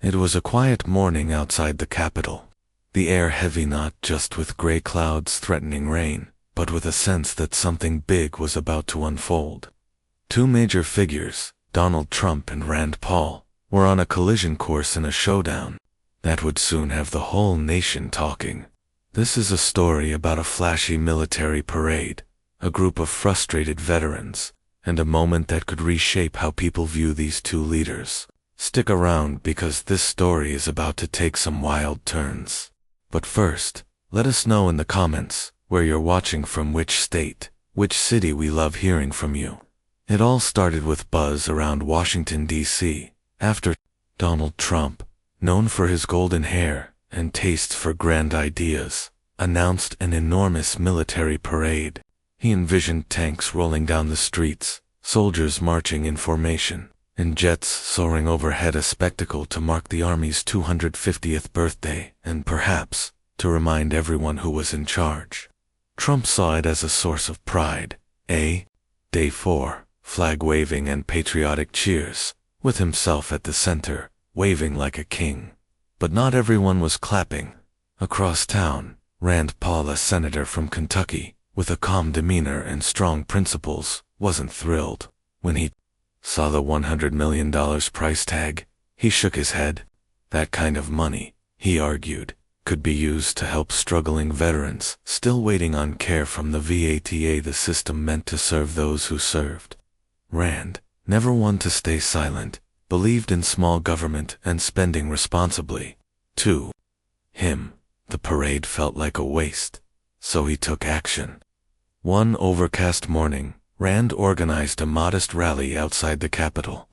It was a quiet morning outside the Capitol, the air heavy not just with gray clouds threatening rain, but with a sense that something big was about to unfold. Two major figures, Donald Trump and Rand Paul, were on a collision course in a showdown that would soon have the whole nation talking. This is a story about a flashy military parade, a group of frustrated veterans, and a moment that could reshape how people view these two leaders. Stick around because this story is about to take some wild turns. But first, let us know in the comments where you're watching from, which state, which city. We love hearing from you. It all started with buzz around Washington, D.C., after Donald Trump, known for his golden hair and tastes for grand ideas, announced an enormous military parade. He envisioned tanks rolling down the streets, soldiers marching in formation, and jets soaring overhead, a spectacle to mark the Army's 250th birthday and perhaps to remind everyone who was in charge. Trump saw it as a source of pride. Day 4, flag waving and patriotic cheers, with himself at the center, waving like a king. But not everyone was clapping. Across town, Rand Paul, a senator from Kentucky, with a calm demeanor and strong principles, wasn't thrilled. When he saw the $100 million price tag, he shook his head. That kind of money, he argued, could be used to help struggling veterans still waiting on care from the VA, the system meant to serve those who served. Rand, never one to stay silent, believed in small government and spending responsibly. To him, the parade felt like a waste, so he took action. One overcast morning, Rand organized a modest rally outside the Capitol.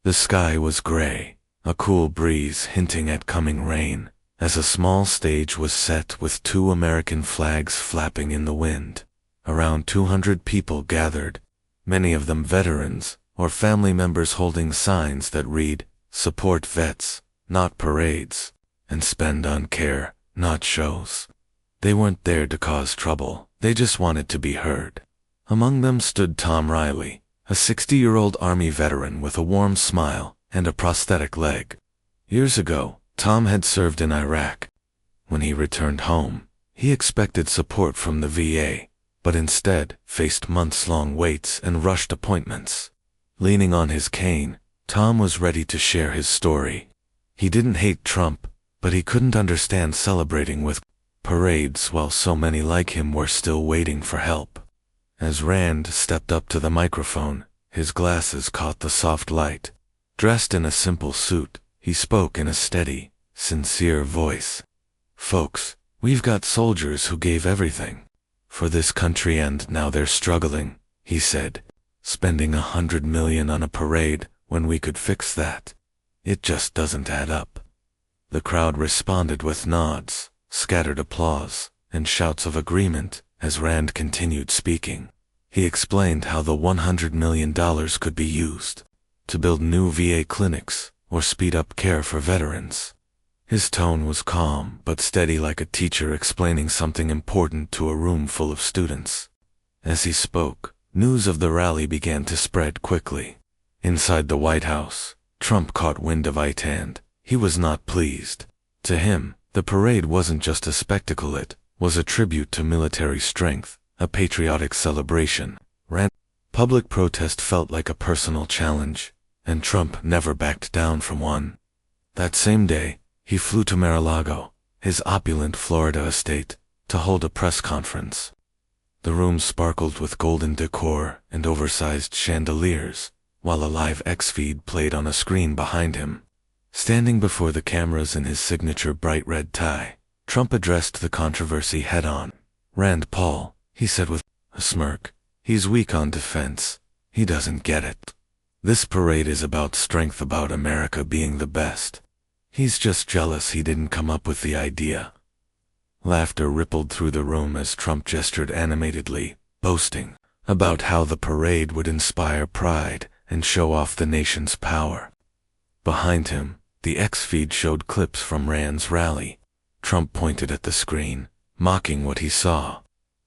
The sky was gray, a cool breeze hinting at coming rain, as a small stage was set with 2 American flags flapping in the wind. Around 200 people gathered, many of them veterans or family members holding signs that read, "Support vets, not parades," and "Spend on care, not shows." They weren't there to cause trouble, they just wanted to be heard. Among them stood Tom Riley, a 60-year-old Army veteran with a warm smile and a prosthetic leg. Years ago, Tom had served in Iraq. When he returned home, he expected support from the VA, but instead faced months-long waits and rushed appointments. Leaning on his cane, Tom was ready to share his story. He didn't hate Trump, but he couldn't understand celebrating with parades while so many like him were still waiting for help. As Rand stepped up to the microphone, his glasses caught the soft light. Dressed in a simple suit, he spoke in a steady, sincere voice. "Folks, we've got soldiers who gave everything for this country and now they're struggling," he said. "Spending $100 million on a parade when we could fix that. It just doesn't add up." The crowd responded with nods, scattered applause, and shouts of agreement as Rand continued speaking. He explained how the $100 million could be used to build new VA clinics or speed up care for veterans. His tone was calm but steady, like a teacher explaining something important to a room full of students. As he spoke, news of the rally began to spread quickly. Inside the White House, Trump caught wind of it and he was not pleased. To him, the parade wasn't just a spectacle, it was a tribute to military strength, a patriotic celebration. Public protest felt like a personal challenge, and Trump never backed down from one. That same day, he flew to Mar-a-Lago, his opulent Florida estate, to hold a press conference. The room sparkled with golden decor and oversized chandeliers, while a live X-feed played on a screen behind him. Standing before the cameras in his signature bright red tie, Trump addressed the controversy head-on. "Rand Paul," he said with a smirk, "he's weak on defense. He doesn't get it. This parade is about strength, about America being the best. He's just jealous he didn't come up with the idea." Laughter rippled through the room as Trump gestured animatedly, boasting about how the parade would inspire pride and show off the nation's power. Behind him, the X-feed showed clips from Rand's rally. Trump pointed at the screen, mocking what he saw.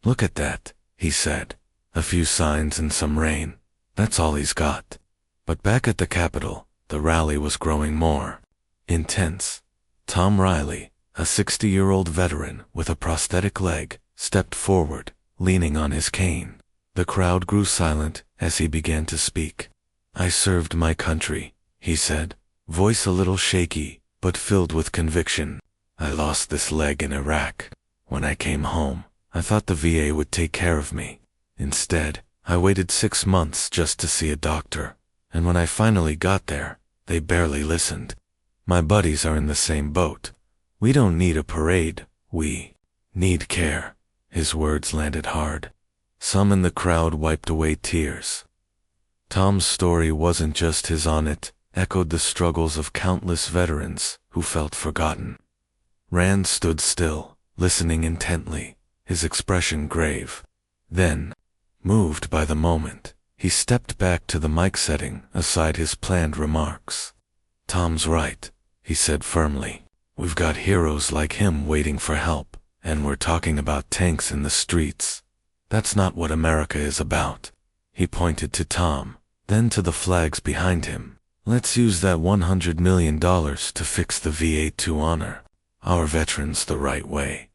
"Look at that," he said. "A few signs and some rain. That's all he's got." But back at the Capitol, the rally was growing more intense. Tom Riley, a 60-year-old veteran with a prosthetic leg, stepped forward, leaning on his cane. The crowd grew silent as he began to speak. "I served my country," he said, voice a little shaky, but filled with conviction. "I lost this leg in Iraq. When I came home, I thought the VA would take care of me. Instead, I waited 6 months just to see a doctor, and when I finally got there, they barely listened. My buddies are in the same boat. We don't need a parade, we need care." His words landed hard. Some in the crowd wiped away tears. Tom's story wasn't just his own, it echoed the struggles of countless veterans who felt forgotten. Rand stood still, listening intently, his expression grave. Then, moved by the moment, he stepped back to the mic, setting aside his planned remarks. "Tom's right," he said firmly. "We've got heroes like him waiting for help, and we're talking about tanks in the streets. That's not what America is about." He pointed to Tom, then to the flags behind him. "Let's use that $100 million to fix the VA to honor our veterans the right way."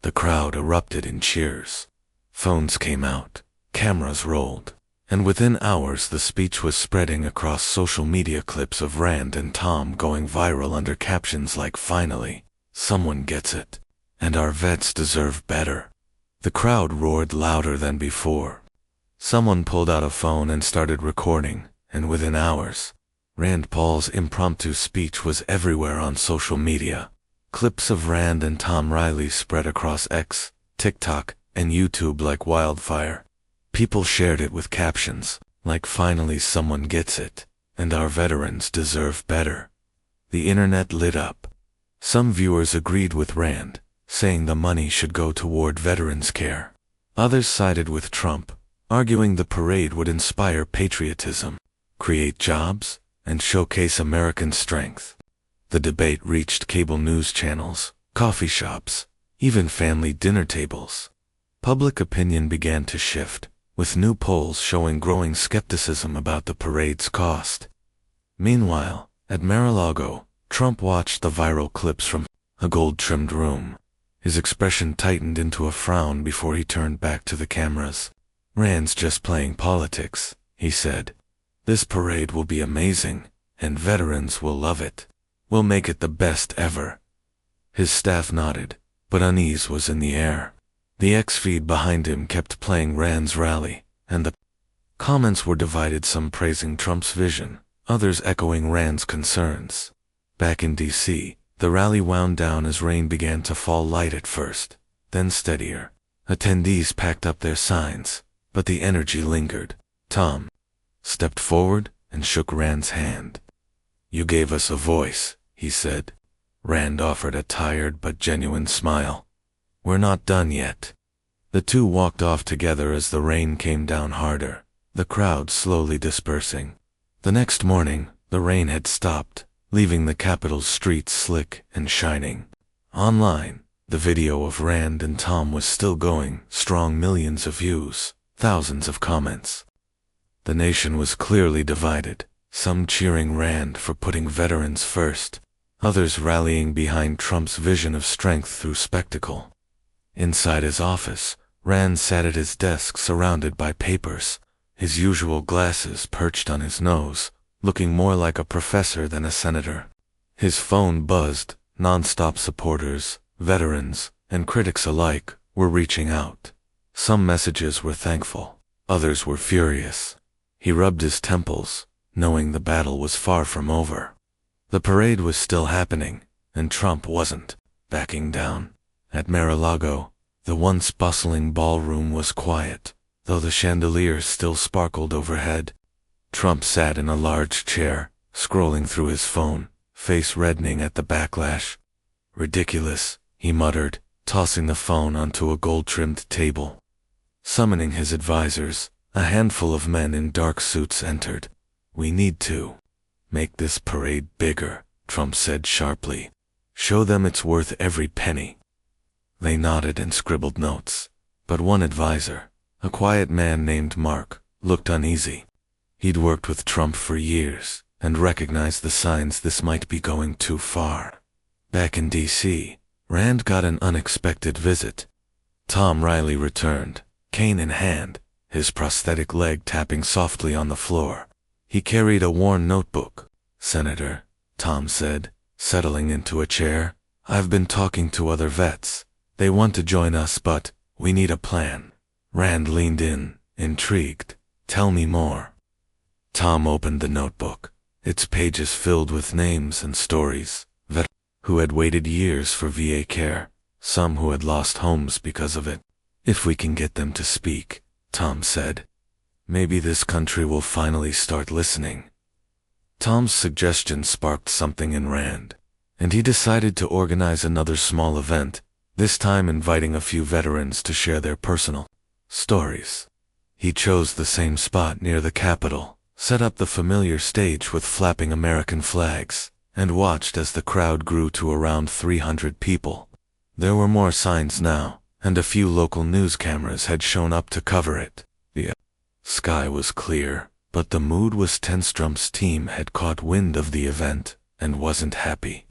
The crowd erupted in cheers. Phones came out, cameras rolled, and within hours the speech was spreading across social media. Clips of Rand and Tom going viral under captions like, "Finally, someone gets it, and our vets deserve better." The crowd roared louder than before. Someone pulled out a phone and started recording, and within hours, Rand Paul's impromptu speech was everywhere on social media. Clips of Rand and Tom Riley spread across X, TikTok, and YouTube like wildfire. People shared it with captions like, "Finally someone gets it, and our veterans deserve better." The internet lit up. Some viewers agreed with Rand, saying the money should go toward veterans' care. Others sided with Trump, arguing the parade would inspire patriotism, create jobs, and showcase American strength. The debate reached cable news channels, coffee shops, even family dinner tables. Public opinion began to shift, with new polls showing growing skepticism about the parade's cost. Meanwhile, at Mar-a-Lago, Trump watched the viral clips from a gold-trimmed room. His expression tightened into a frown before he turned back to the cameras. "Rand's just playing politics," he said. "This parade will be amazing, and veterans will love it. We'll make it the best ever." His staff nodded, but unease was in the air. The X feed behind him kept playing Rand's rally, and the comments were divided, some praising Trump's vision, others echoing Rand's concerns. Back in D.C., the rally wound down as rain began to fall, light at first, then steadier. Attendees packed up their signs, but the energy lingered. Tom stepped forward and shook Rand's hand. "You gave us a voice," he said. Rand offered a tired but genuine smile. "We're not done yet." The two walked off together as the rain came down harder, the crowd slowly dispersing. The next morning, the rain had stopped, leaving the Capitol's streets slick and shining. Online, the video of Rand and Tom was still going strong, millions of views, thousands of comments. The nation was clearly divided, some cheering Rand for putting veterans first, others rallying behind Trump's vision of strength through spectacle. Inside his office, Rand sat at his desk surrounded by papers, his usual glasses perched on his nose, looking more like a professor than a senator. His phone buzzed. Non-stop. Supporters, veterans, and critics alike were reaching out. Some messages were thankful, others were furious. He rubbed his temples, knowing the battle was far from over. The parade was still happening, and Trump wasn't backing down. At Mar-a-Lago, the once bustling ballroom was quiet, though the chandeliers still sparkled overhead. Trump sat in a large chair, scrolling through his phone, face reddening at the backlash. "Ridiculous," he muttered, tossing the phone onto a gold-trimmed table. Summoning his advisors, a handful of men in dark suits entered. "We need to make this parade bigger," Trump said sharply. "Show them it's worth every penny." They nodded and scribbled notes, but one advisor, a quiet man named Mark, looked uneasy. He'd worked with Trump for years, and recognized the signs this might be going too far. Back in D.C., Rand got an unexpected visit. Tom Riley returned, cane in hand, his prosthetic leg tapping softly on the floor. He carried a worn notebook. "Senator," Tom said, settling into a chair, "I've been talking to other vets. They want to join us, but we need a plan." Rand leaned in, intrigued. "Tell me more." Tom opened the notebook, its pages filled with names and stories, vets who had waited years for VA care, some who had lost homes because of it. "If we can get them to speak," Tom said, "maybe this country will finally start listening." Tom's suggestion sparked something in Rand, and he decided to organize another small event, this time inviting a few veterans to share their personal stories. He chose the same spot near the Capitol, set up the familiar stage with flapping American flags, and watched as the crowd grew to around 300 people. There were more signs now, and a few local news cameras had shown up to cover it. The sky was clear, but the mood was tense. Trump's team had caught wind of the event and wasn't happy.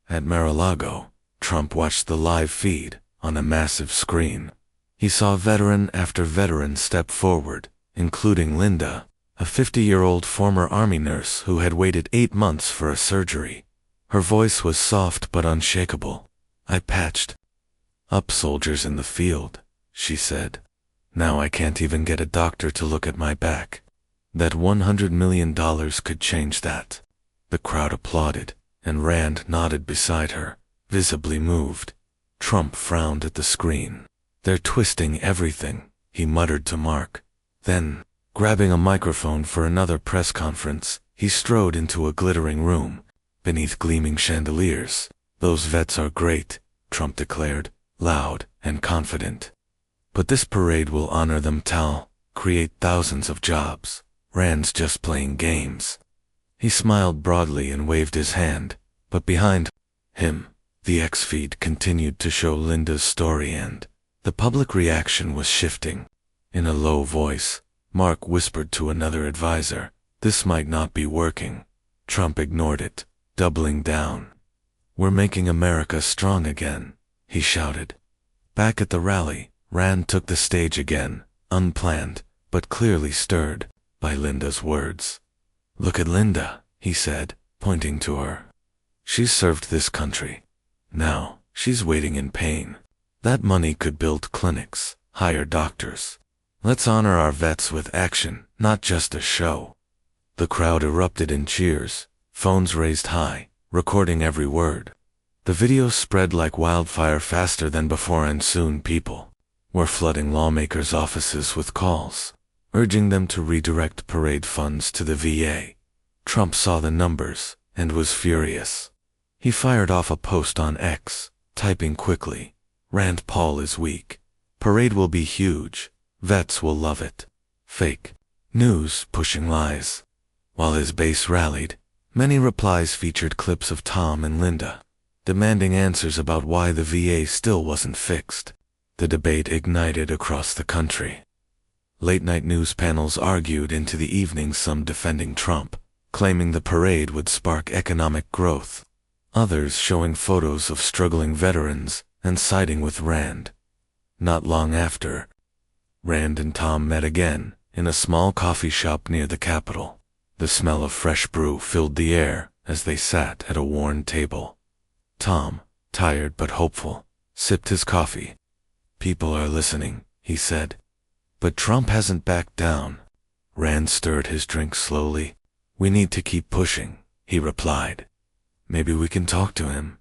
At Mar-a-Lago, Trump watched the live feed on a massive screen. He saw veteran after veteran step forward, including Linda, a 50-year-old former Army nurse who had waited 8 months for a surgery. Her voice was soft but unshakable. "I patched up soldiers in the field," she said. "Now I can't even get a doctor to look at my back. That $100 million could change that." The crowd applauded, and Rand nodded beside her, visibly moved. Trump frowned at the screen. "They're twisting everything," he muttered to Mark. Then, grabbing a microphone for another press conference, he strode into a glittering room, beneath gleaming chandeliers. "Those vets are great," Trump declared, loud and confident. "But this parade will honor them, create thousands of jobs. Rand's just playing games." He smiled broadly and waved his hand, but behind him, the X-feed continued to show Linda's story and the public reaction was shifting. In a low voice, Mark whispered to another advisor, "This might not be working." Trump ignored it, doubling down. "We're making America strong again," he shouted. Back at the rally, Rand took the stage again, unplanned, but clearly stirred by Linda's words. "Look at Linda," he said, pointing to her. "She's served this country. Now, she's waiting in pain. That money could build clinics, hire doctors. Let's honor our vets with action, not just a show." The crowd erupted in cheers, phones raised high, recording every word. The video spread like wildfire faster than before, and soon people were flooding lawmakers' offices with calls, urging them to redirect parade funds to the VA. Trump saw the numbers and was furious. He fired off a post on X, typing quickly, "Rand Paul is weak. Parade will be huge. Vets will love it. Fake news pushing lies." While his base rallied, many replies featured clips of Tom and Linda, demanding answers about why the VA still wasn't fixed. The debate ignited across the country. Late-night news panels argued into the evening, some defending Trump, claiming the parade would spark economic growth. Others showing photos of struggling veterans and siding with Rand. Not long after, Rand and Tom met again in a small coffee shop near the Capitol. The smell of fresh brew filled the air as they sat at a worn table. Tom, tired but hopeful, sipped his coffee. "People are listening," he said. "But Trump hasn't backed down." Rand stirred his drink slowly. "We need to keep pushing," he replied. "Maybe we can talk to him."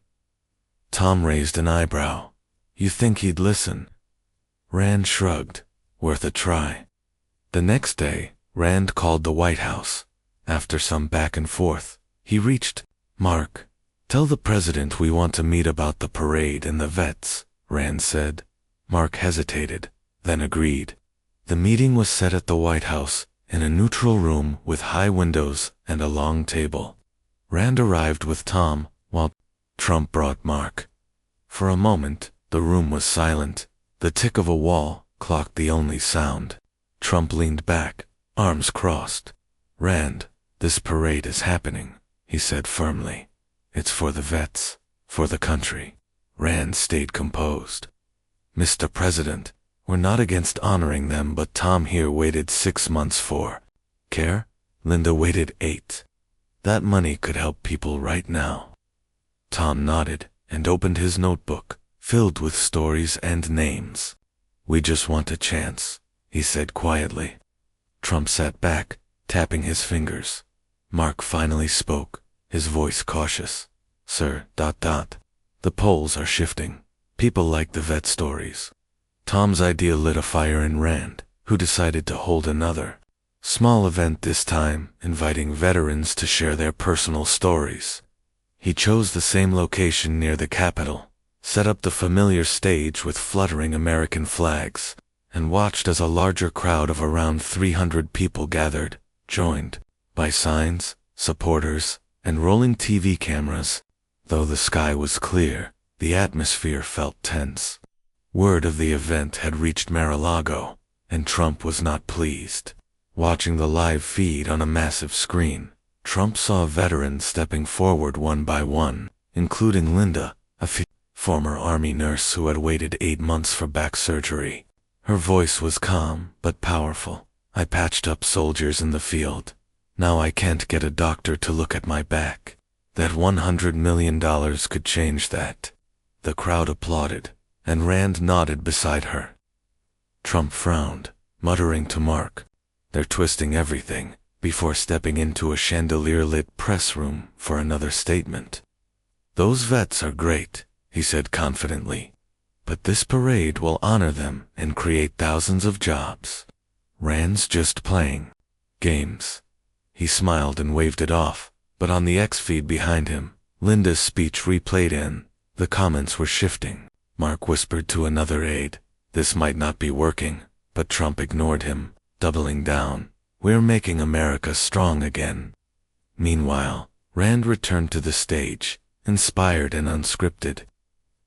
Tom raised an eyebrow. "You think he'd listen?" Rand shrugged. "Worth a try." The next day, Rand called the White House. After some back and forth, he reached Mark. "Tell the president we want to meet about the parade and the vets," Rand said. Mark hesitated, then agreed. The meeting was set at the White House, in a neutral room with high windows and a long table. Rand arrived with Tom, while Trump brought Mark. For a moment, the room was silent. The tick of a wall clocked the only sound. Trump leaned back, arms crossed. "Rand, this parade is happening," he said firmly. "It's for the vets, for the country." Rand stayed composed. "Mr. President, we're not against honoring them, but Tom here waited 6 months for care. Linda waited 8. That money could help people right now." Tom nodded and opened his notebook, filled with stories and names. "We just want a chance," he said quietly. Trump sat back, tapping his fingers. Mark finally spoke, his voice cautious. "Sir, the polls are shifting. People like the vet stories." Tom's idea lit a fire in Rand, who decided to hold another small event this time, inviting veterans to share their personal stories. He chose the same location near the Capitol, set up the familiar stage with fluttering American flags, and watched as a larger crowd of around 300 people gathered, joined by signs, supporters, and rolling TV cameras. Though the sky was clear, the atmosphere felt tense. Word of the event had reached Mar-a-Lago, and Trump was not pleased. Watching the live feed on a massive screen, Trump saw veterans stepping forward one by one, including Linda, a former Army nurse who had waited 8 months for back surgery. Her voice was calm but powerful. "I patched up soldiers in the field. Now I can't get a doctor to look at my back. That $100 million could change that." The crowd applauded, and Rand nodded beside her. Trump frowned, muttering to Mark, "They're twisting everything," before stepping into a chandelier-lit press room for another statement. "Those vets are great," he said confidently, "but this parade will honor them and create thousands of jobs. Rand's just playing games." He smiled and waved it off, but on the X feed behind him, Linda's speech replayed and the comments were shifting. Mark whispered to another aide, "This might not be working," but Trump ignored him, doubling down, "We're making America strong again." Meanwhile, Rand returned to the stage, inspired and unscripted.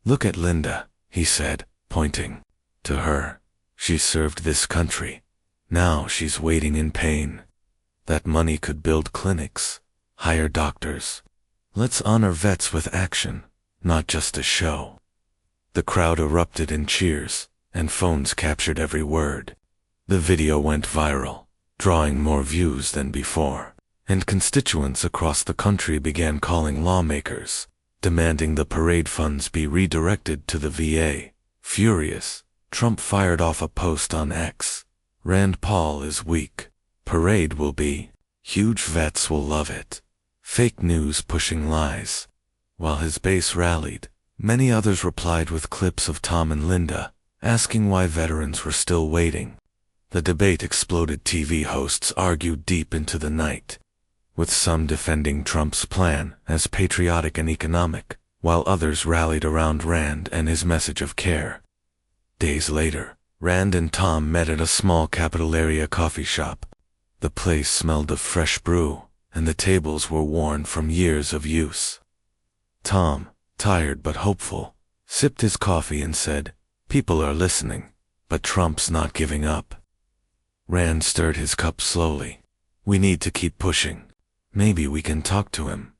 "Look at Linda," he said, pointing to her. "She served this country. Now she's waiting in pain. That money could build clinics, hire doctors. Let's honor vets with action, not just a show." The crowd erupted in cheers, and phones captured every word. The video went viral, drawing more views than before, and constituents across the country began calling lawmakers, demanding the parade funds be redirected to the VA. Furious, Trump fired off a post on X. "Rand Paul is weak. Parade will be huge. Vets will love it. Fake news pushing lies." While his base rallied, many others replied with clips of Tom and Linda, asking why veterans were still waiting. The debate exploded. TV hosts argued deep into the night, with some defending Trump's plan as patriotic and economic, while others rallied around Rand and his message of care. Days later, Rand and Tom met at a small Capitol area coffee shop. The place smelled of fresh brew, and the tables were worn from years of use. Tom, tired but hopeful, sipped his coffee and said, "People are listening, but Trump's not giving up." Rand stirred his cup slowly. "We need to keep pushing. Maybe we can talk to him."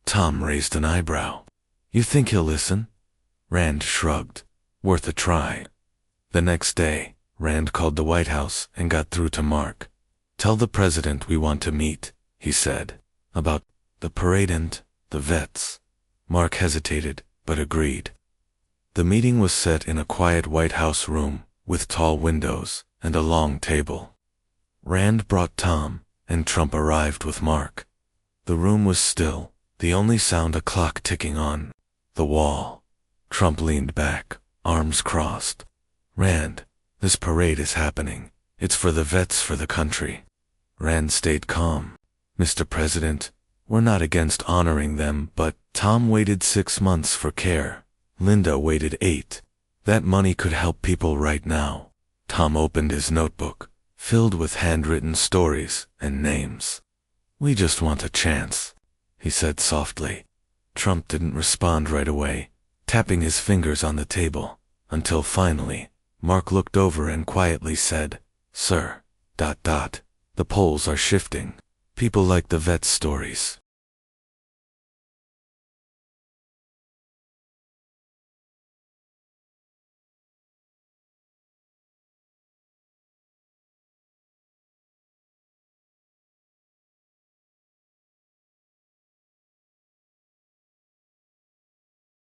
Tom raised an eyebrow. "You think he'll listen?" Rand shrugged. "Worth a try." The next day, Rand called the White House and got through to Mark. "Tell the president we want to meet," he said, "about the parade and the vets." Mark hesitated, but agreed. The meeting was set in a quiet White House room, with tall windows and a long table. Rand brought Tom, and Trump arrived with Mark. The room was still, the only sound a clock ticking on the wall. Trump leaned back, arms crossed. "Rand, this parade is happening. It's for the vets, for the country." Rand stayed calm. "Mr. President, we're not against honoring them, but Tom waited 6 months for care. Linda waited 8. That money could help people right now." Tom opened his notebook, filled with handwritten stories and names. "We just want a chance," he said softly. Trump didn't respond right away, tapping his fingers on the table, until finally, Mark looked over and quietly said, "Sir, The poles are shifting. People like the vet's stories.